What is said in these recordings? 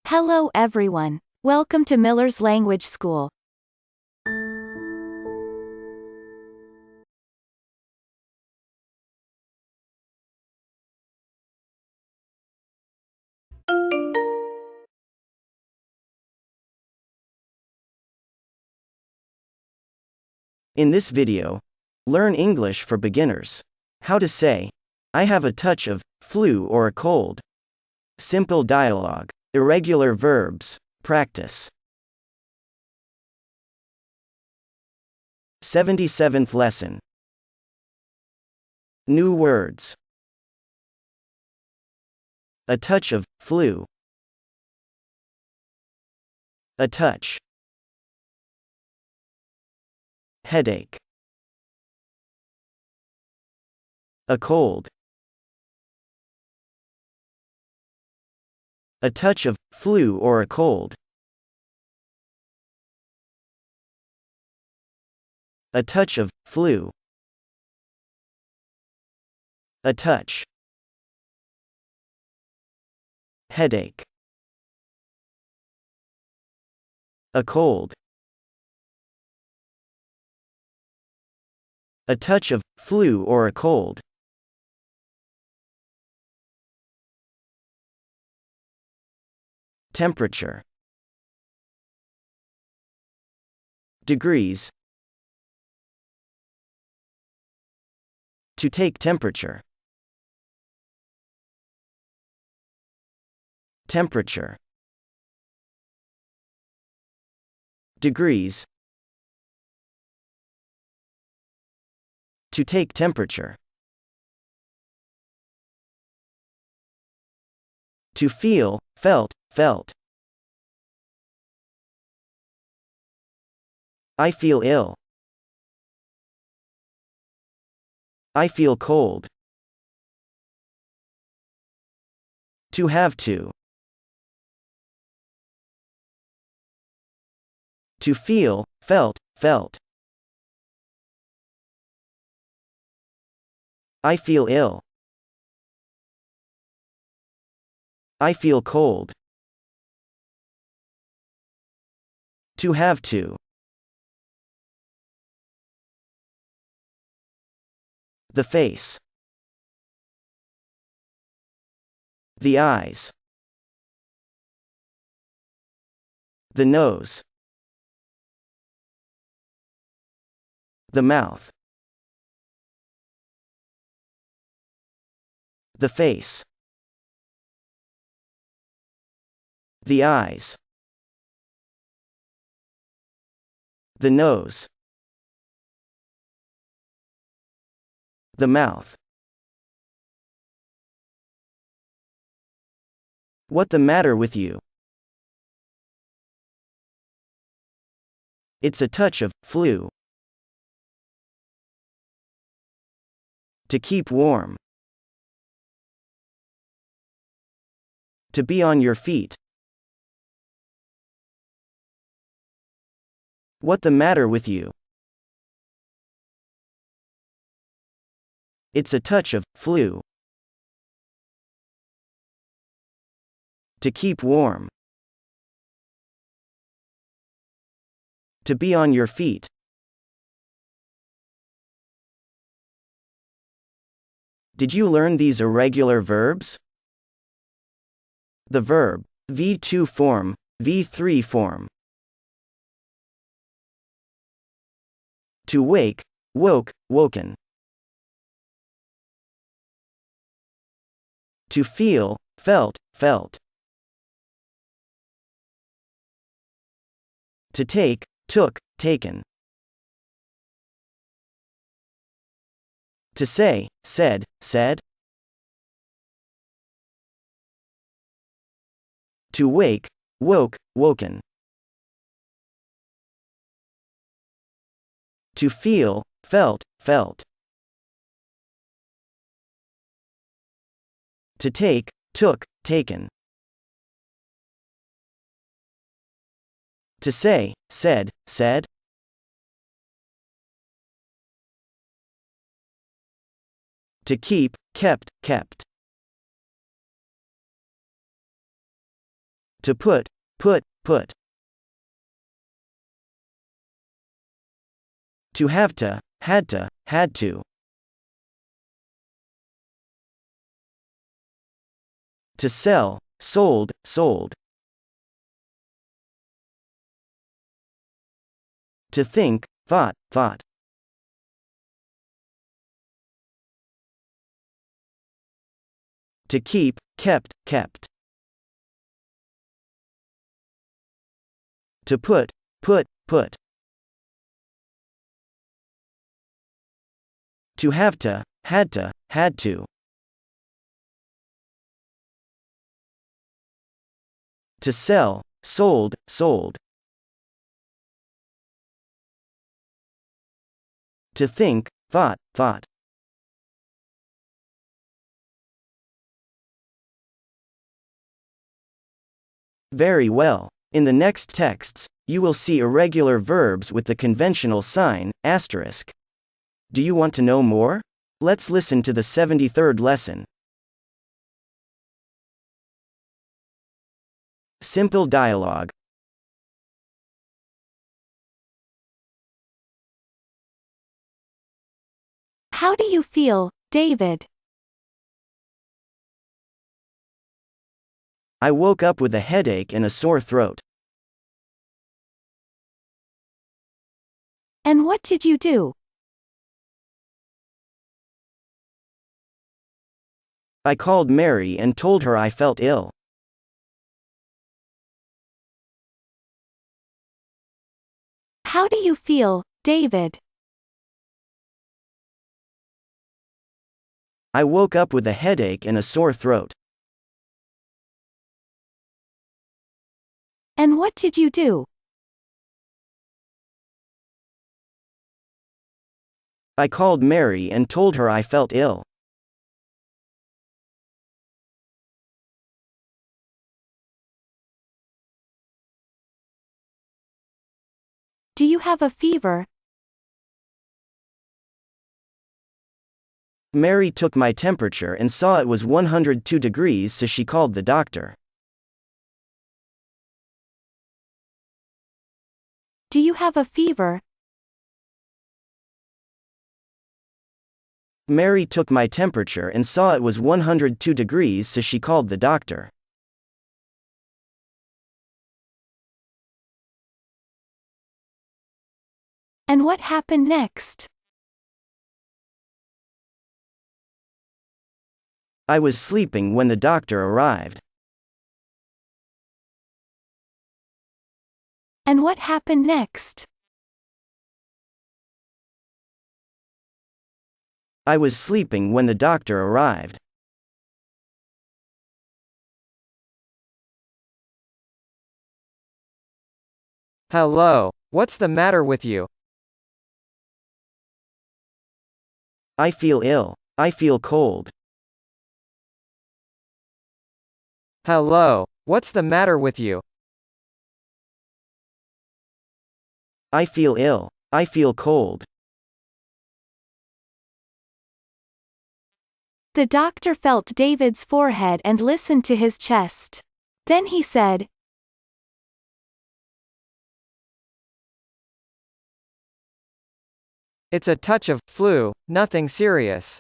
Hello everyone. Welcome to Miller's Language School. In this video, learn English for beginners. How to say, I have a touch of flu or a cold. Simple dialogue. Irregular verbs. Practice. 77th lesson. New words. A touch of flu. A touch. Headache. A cold. A touch of flu or a cold. A touch of flu. A touch. Headache. A cold. A touch of flu or a cold. Temperature. Degrees. To take temperature. Temperature. Degrees. To take temperature. To feel, felt, felt. I feel ill. I feel cold. To have to. To feel, felt, felt. I feel ill. I feel cold. To have to. The face. The eyes. The nose. The mouth. The face. The eyes. The nose. The mouth. What the matter with you? It's a touch of flu. To keep warm. To be on your feet. What the matter with you? It's a touch of flu. To keep warm. To be on your feet. Did you learn these irregular verbs? The verb, V2 form, V3 form. To wake, woke, woken. To feel, felt, felt. To take, took, taken. To say, said, said. To wake, woke, woken. To feel, felt, felt. To take, took, taken. To say, said, said. To keep, kept, kept. To put, put. To have to, had to. To sell, sold. To think, thought. To keep, kept. To put. To have to, had to. To sell, sold. To think, thought. Very well. In the next texts, you will see irregular verbs with the conventional sign, asterisk. Do you want to know more? Let's listen to the 73rd lesson. Simple dialogue. How do you feel, David? I woke up with a headache and a sore throat. And what did you do? I called Mary and told her I felt ill. How do you feel, David? I woke up with a headache and a sore throat. And what did you do? I called Mary and told her I felt ill. Do you have a fever? Mary took my temperature and saw it was 102 degrees, so she called the doctor. Do you have a fever? Mary took my temperature and saw it was 102 degrees, so she called the doctor. And what happened next? I was sleeping when the doctor arrived. And what happened next? I was sleeping when the doctor arrived. Hello, what's the matter with you? I feel ill. I feel cold. Hello, what's the matter with you? I feel ill. I feel cold. The doctor felt David's forehead and listened to his chest. Then he said, It's a touch of flu, nothing serious.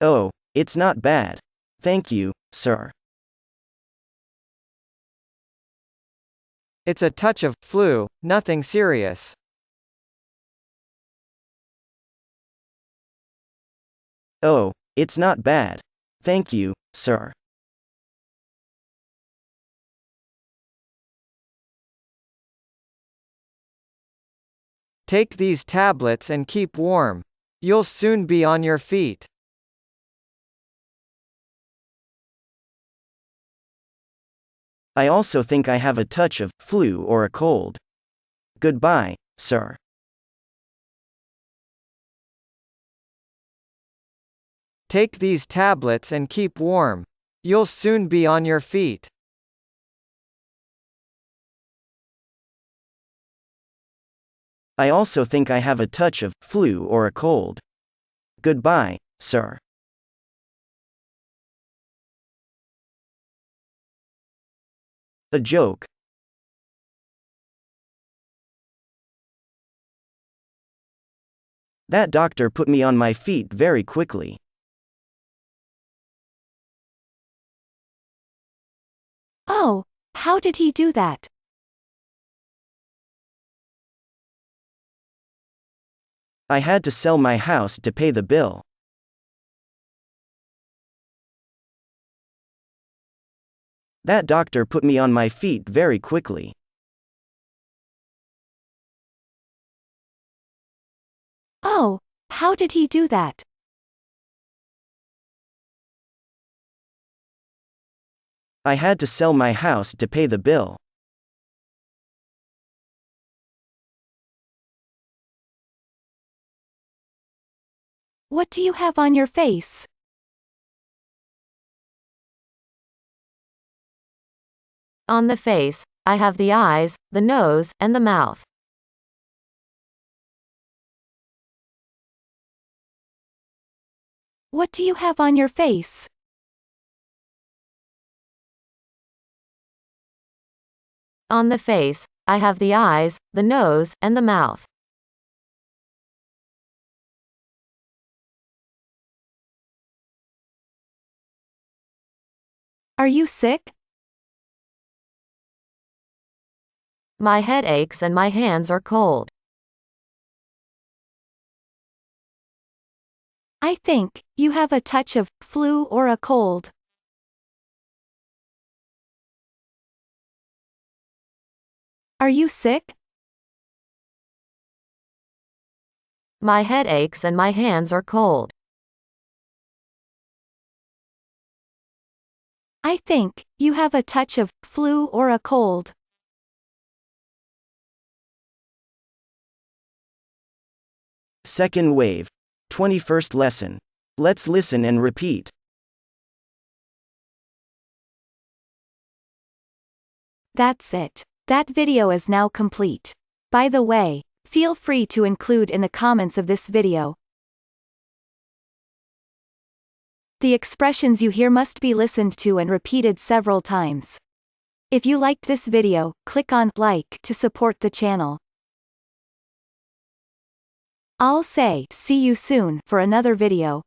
Oh, it's not bad. Thank you, sir. It's a touch of flu, nothing serious. Oh, it's not bad. Thank you, sir. Take these tablets and keep warm. You'll soon be on your feet. I also think I have a touch of flu or a cold. Goodbye, sir. Take these tablets and keep warm. You'll soon be on your feet. I also think I have a touch of flu or a cold. Goodbye, sir. A joke. That doctor put me on my feet very quickly. Oh, how did he do that? I had to sell my house to pay the bill. That doctor put me on my feet very quickly. Oh, how did he do that? I had to sell my house to pay the bill. What do you have on your face? On the face, I have the eyes, the nose, and the mouth. What do you have on your face? On the face, I have the eyes, the nose, and the mouth. Are you sick? My head aches and my hands are cold. I think you have a touch of flu or a cold. Are you sick? My head aches and my hands are cold. I think you have a touch of flu or a cold. Second wave. 21st lesson. Let's listen and repeat. That's it. That video is now complete. By the way, feel free to include in the comments of this video. The expressions you hear must be listened to and repeated several times. If you liked this video, click on like to support the channel. I'll say see you soon for another video.